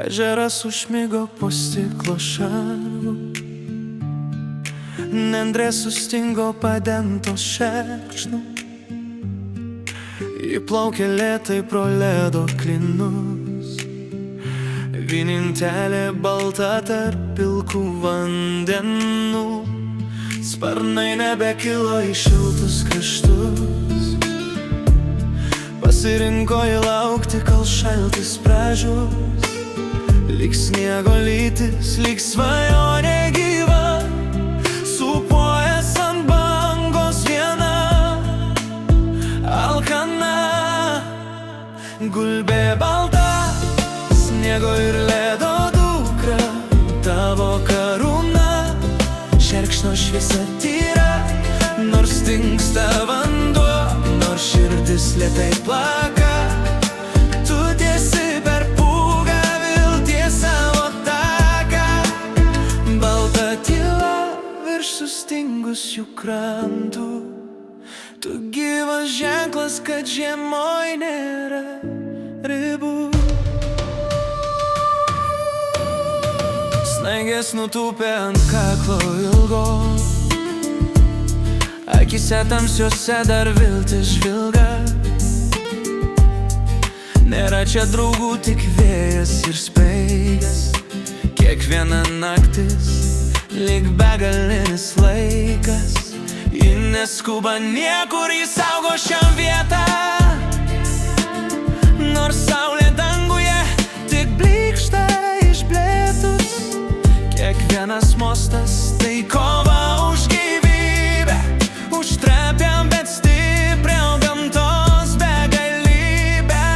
Ežeras užmigo po stiklo šarvu, nendrės sustingo padengtos šerkšnų. Įplaukė lėtai pro ledo klinus, vienintelė balta tarp pilkų vandenų. Sparnai nebekilo į šiltus kraštus, pasirinko įlaukti, kol šaltis pražus. Lyg sniego lytis, lyg svajonė gyva, sūpuojas ant bangos viena, alkana. Gulbė balta, sniego ir ledo dukra, tavo karūna, šerkšno šviesa tyra. Nors dingsta vanduo, nors širdis lėtai plaka, tu tiesi per pūgą vilties savo taką. Balta tyla virš sustingusių krantų, tu gyvas ženklas, kad žiemoj nėra ribų. Snaigės nutūpė ant kaklo ilgo, akyse tamsiuose dar viltis žvilga. Nėra čia draugų, tik vėjas ir speigas. Kiekviena naktis lyg begalinis laikas. Ji neskuba niekur, ji saugo šią vietą. Nors saulė danguje tik blykšta išplėtus, kiekvienas mostas tai kova už gyvybę, už trapią, bet stiprią gamtos begalybę.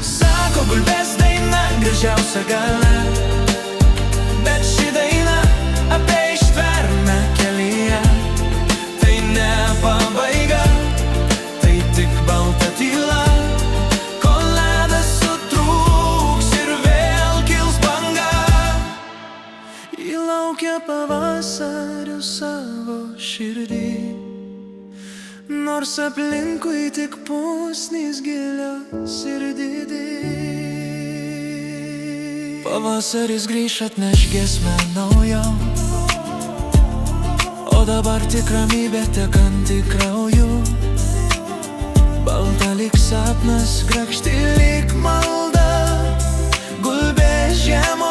Sako gulbės daina gražiausia gale, bet ši daina apie ištvermę kelyje. Tai ne pabaiga, tai tik balta tyla, kol ledas sutrūks ir vėl kils banga. Įlaukia pavasario savo širdį, nors aplinkui tik pusnys gilios ir didį. Pavasaris grįš, atneš giesmę naujo, o dabar tik ramybė tekanti krauju. Balta lyg sapnas, grakšti lyg malda, gulbė žiemo